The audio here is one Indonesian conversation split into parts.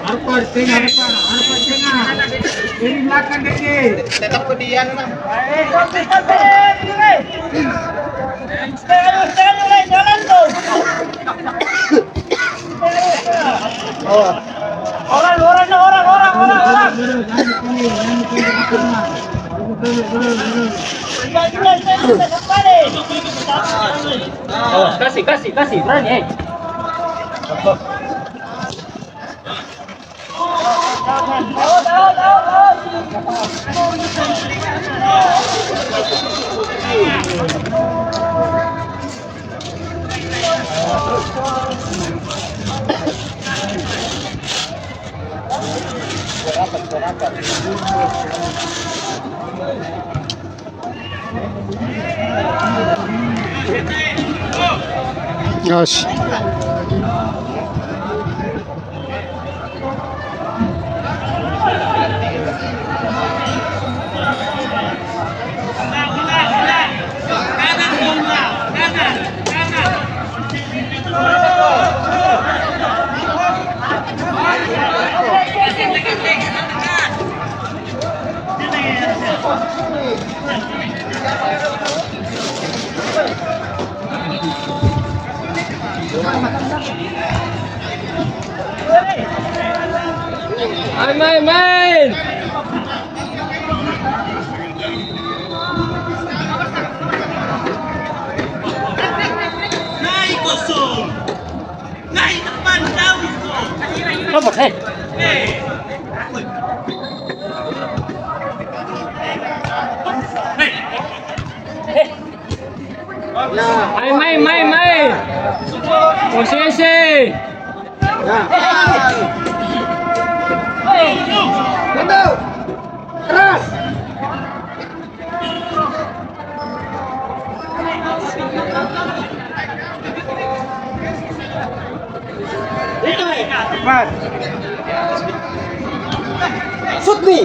Harpa tengah ini belakang kaki tetap ke dia nah jalan tuh orang kasih berani Gosh. Main. Naik kosong. Naik depan jauh itu. Apa sih? Main. Posisi. keras cepat shoot nih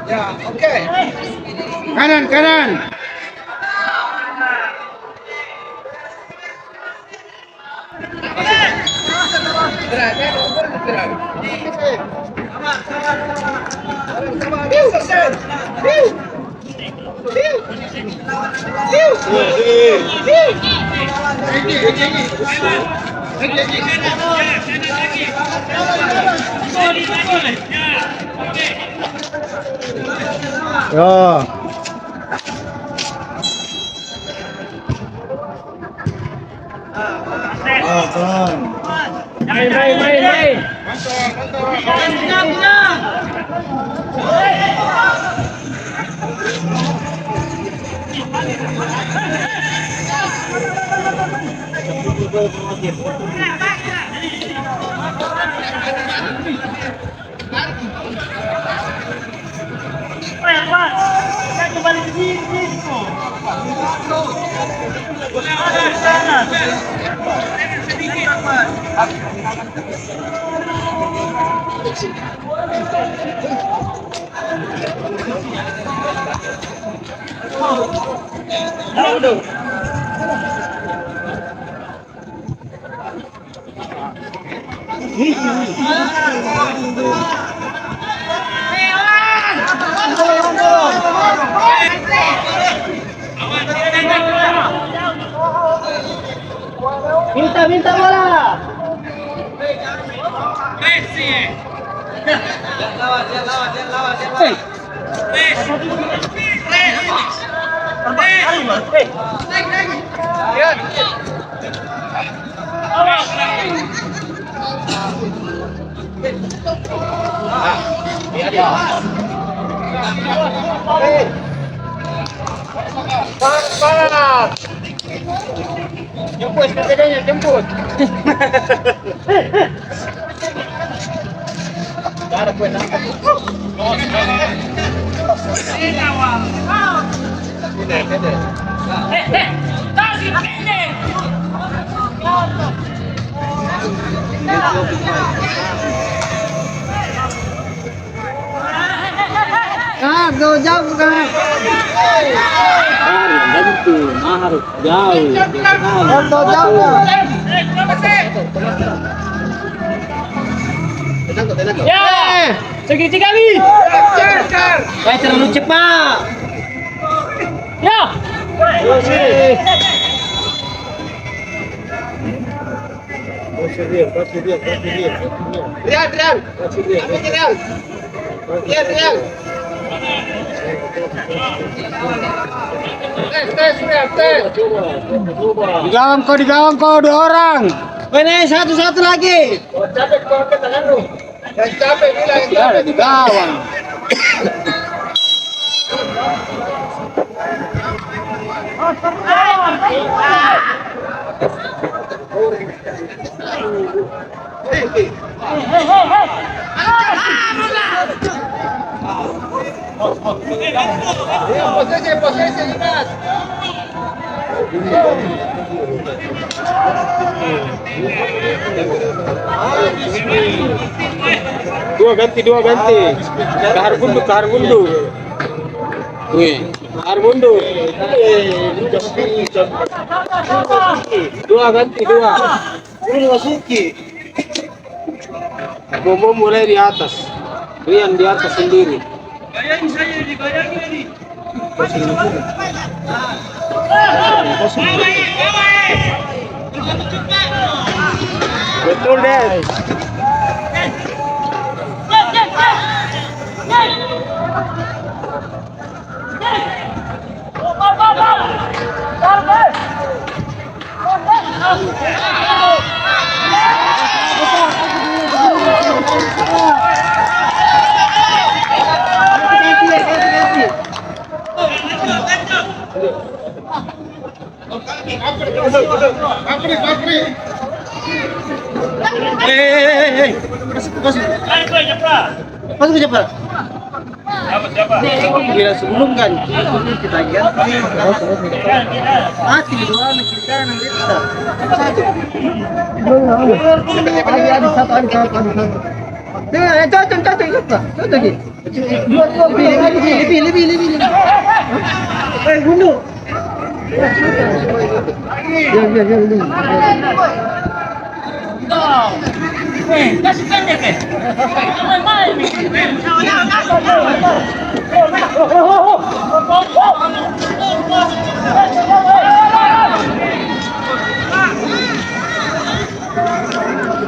ya, oke. Kanan. Ya. Main. Kembali ke sini. Jemput sepedanya, jemput. Cara buat angkat. Jauh kan. Harus jauh. Jauh. Ya, segini kali. Kayak terlalu cepat. Ya. Rian. Di gawang kau 2 orang. Ini satu lagi. Yang capek bilang yang capek di gawang. Posisi lihat. Dua ganti. Kahar bundu. Wih, kahar bundu. Dua ganti. Ini Masuki. Bobo mulai di atas. Rian di atas sendiri. Betul deh. Masuk ke cepat. Gila sebelum kan kita ganti. Mati dua kita nanti kita. Satu. Cocok. Lebih. Bunuh. Kasih pendek ya. Main.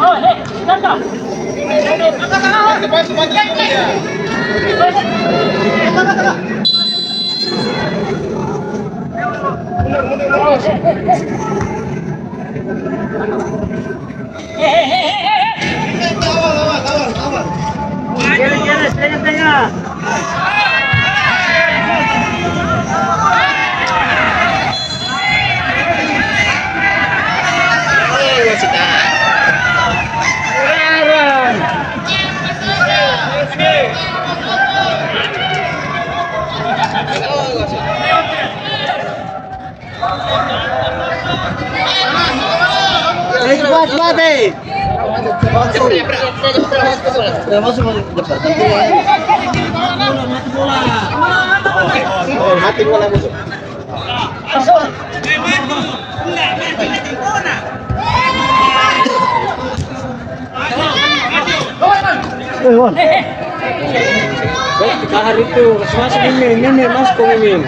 Oh, hei, tanda. Tengah. Cepat deh. Masuk depan. Mati bola musuh. Kahar itu masuk ini masuk ini.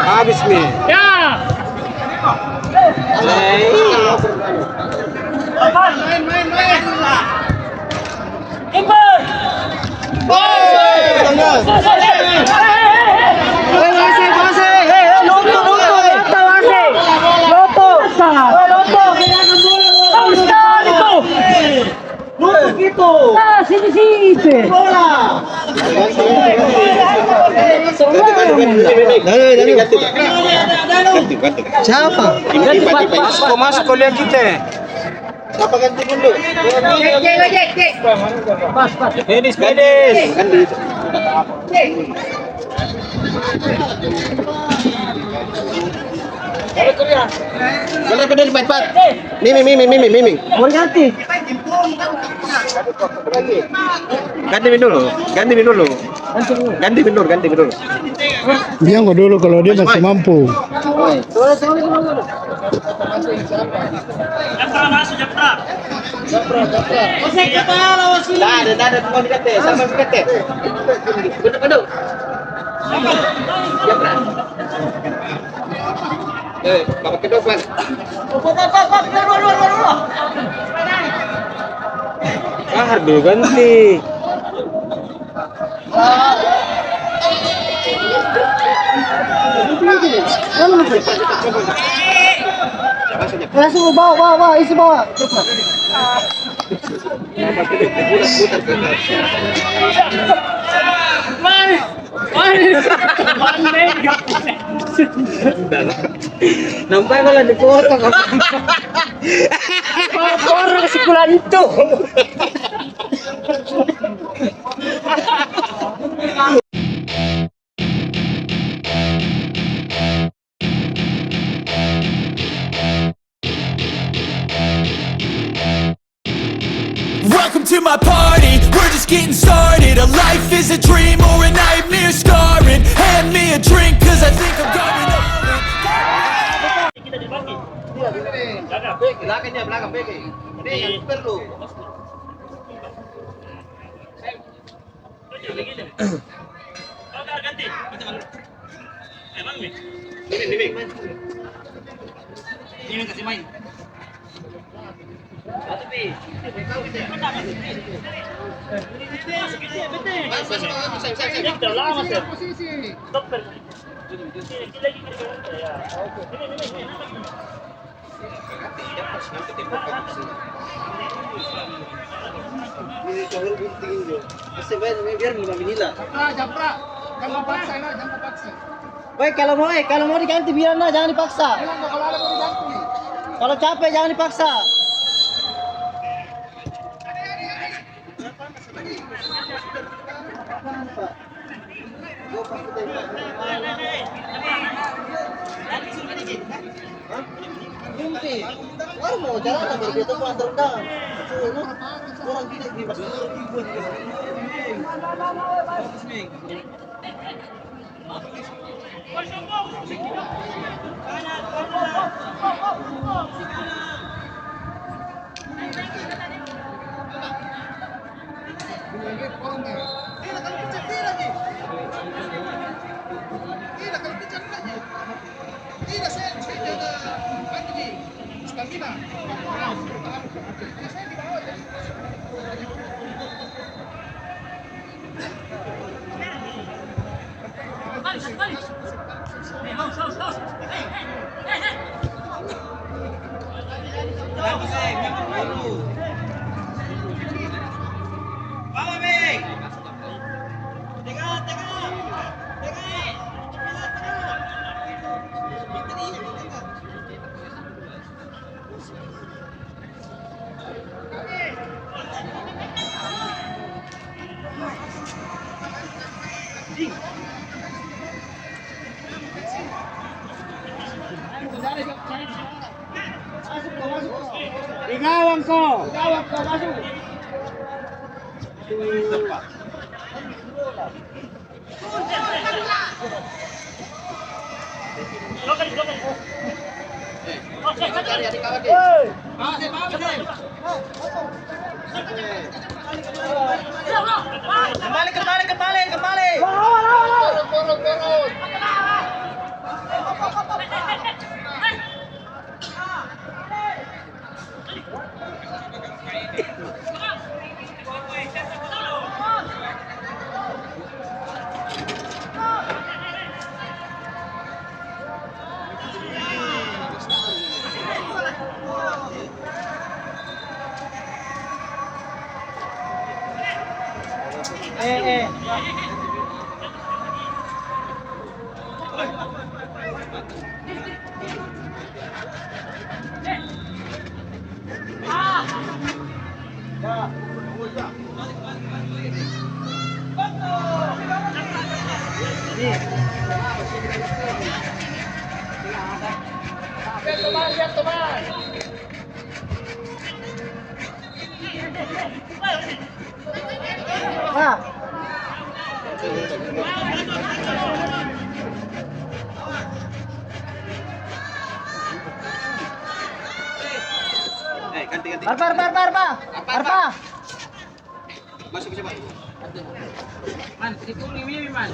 Habis nih. Ya. Main. Siapa? Masuk kau lihat kita. Siapa ganti dulu? Pedis, pedis. Boleh pedis cepat. Mimi. Mau ganti. Ganti dulu. Dia nggak dulu kalau dia masih mampu. Ada mau dikate, sama dikate. Betul. Bapak kedua Pak. Dulu ganti. Langsung bawa, isi bawa. Nampak kalau dipotong. Orang kesimpulan itu. Welcome to my party, we're just getting started. A life is a dream or a nightmare scarring. Hand me a drink cause I think I'm going all in. Belakang begi. Ini yang perlu. Ini kasih main. Woi, kalau mau diganti biar jangan dipaksa. Kalau capek jangan dipaksa. Baru mau jalan baru dia tuh terendam. Orang gini di masuk. Igawang ko masuk. Kembali. Ah. Arpa. Masuk siapa? Man, situ Mimi man.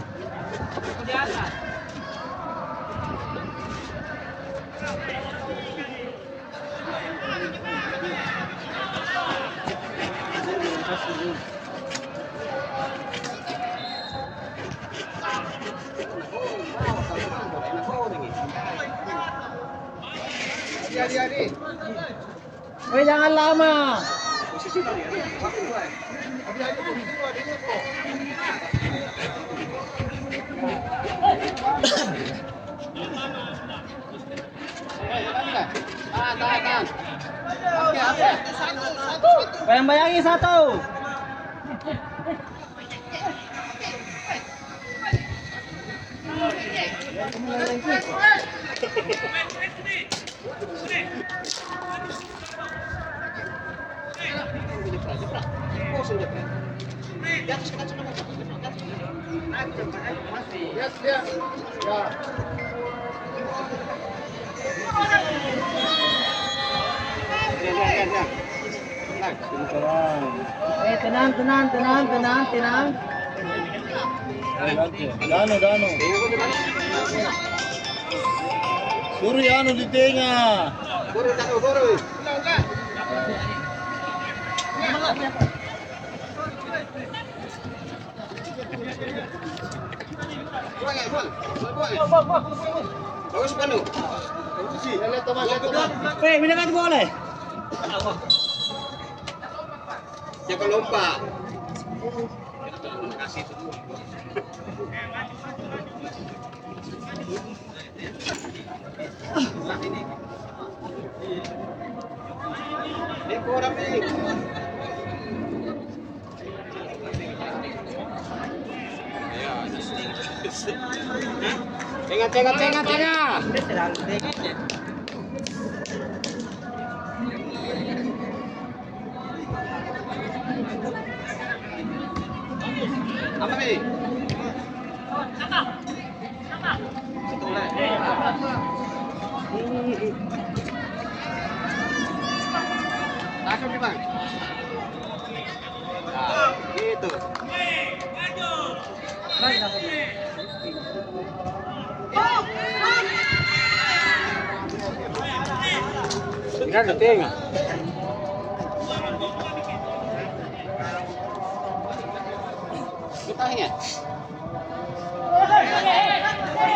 Itu di atas. Woi, jangan lama. Bayang-bayangi satu. Tenang. Dano. Suruh anu di tengah. Buru. Bagus penuh. Woi, minum boleh. Jangan lompat. Ini kurang nih. Tengah. Apa nih? Langsung nih bang. Nah, gitu. Tinggal di tengah. Kita ya.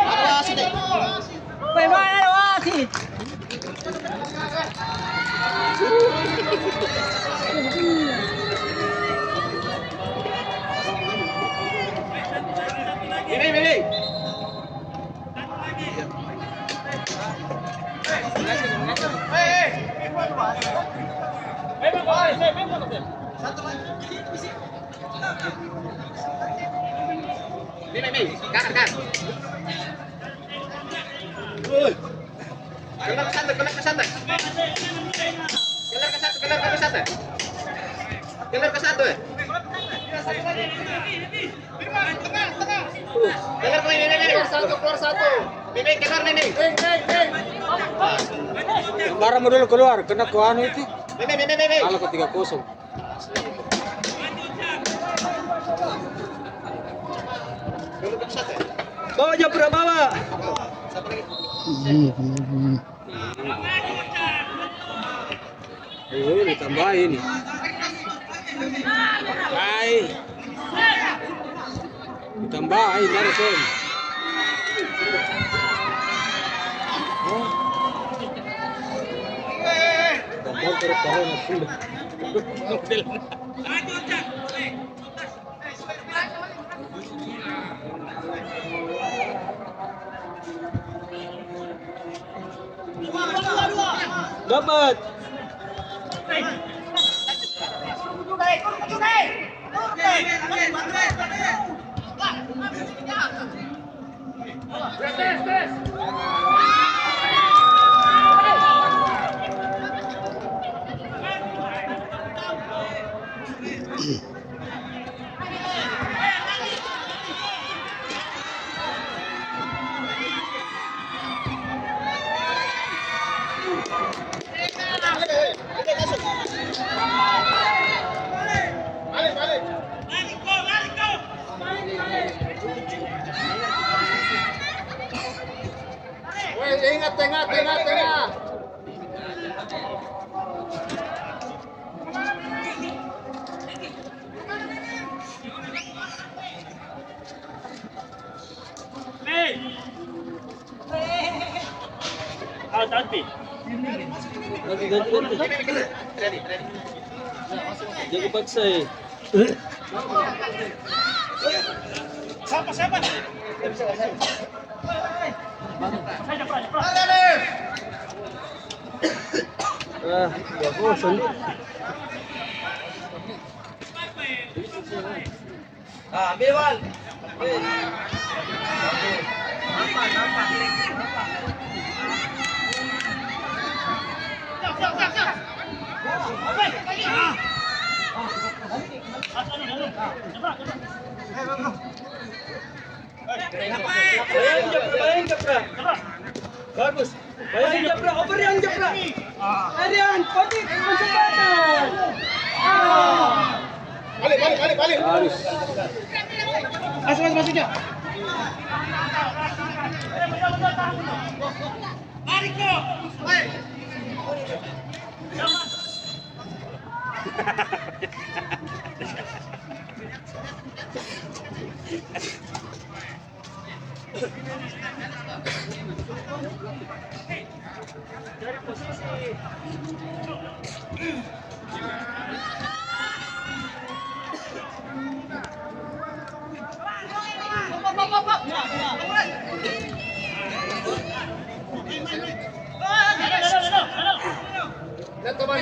Awas deh. Woi, mana wasit? Ini. Ini, kan. Kelar ke satu. Kelar ke satu. Kelar ke ini. Keluar satu. Ini kelar ini. Barang dulu keluar, kena ke anu itu. Ini. Kalau ke 3-0. Dulu ke satu. Bawa Japra bawa. Satu lagi. Ditambah ini. Ditambahin dari sen. Tambah terus kalau sudah. Dapat. Ingat, tengah. Lagi ganti. Jago paksa eh. Bagus. Ambil bal. Bagus. Bayang Japra, over yang Japra. Arian, Patik, kesempatan. Balik. Harus. Masuknya. Lihat teman.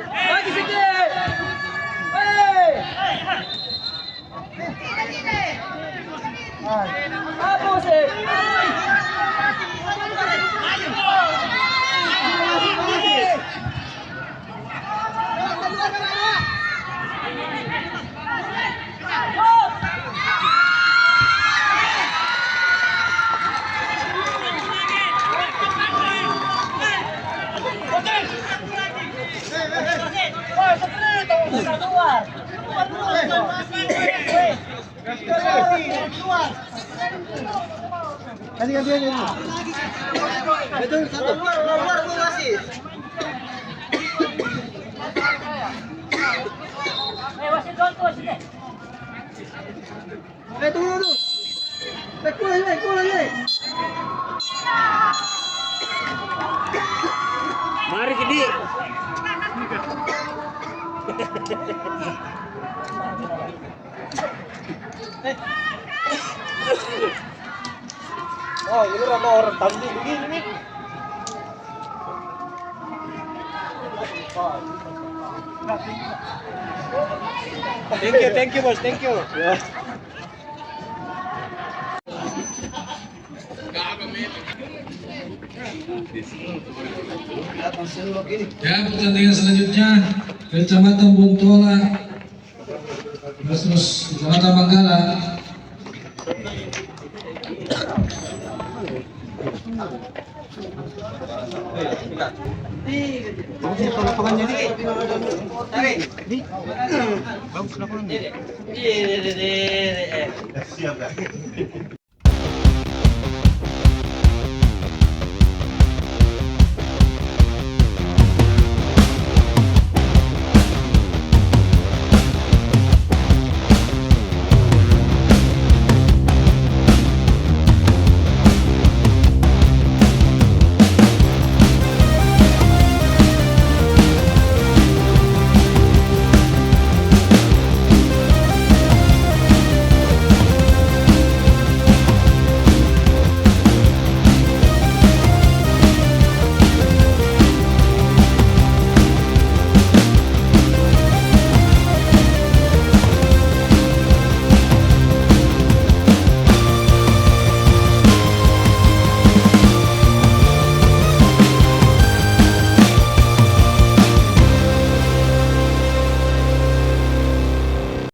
Lagi sikit. Hey. Apa sih? Ganti. Betul, satu. Luar masih. Tunggu. Pulang lagi. Mari ke dia. Oh, ini ramah orang tanding begini nih. Thank you, bos. Thank you. Ya, pertandingan selanjutnya Kecamatan Bontola versus Kecamatan Manggala. Bagus lapangannya.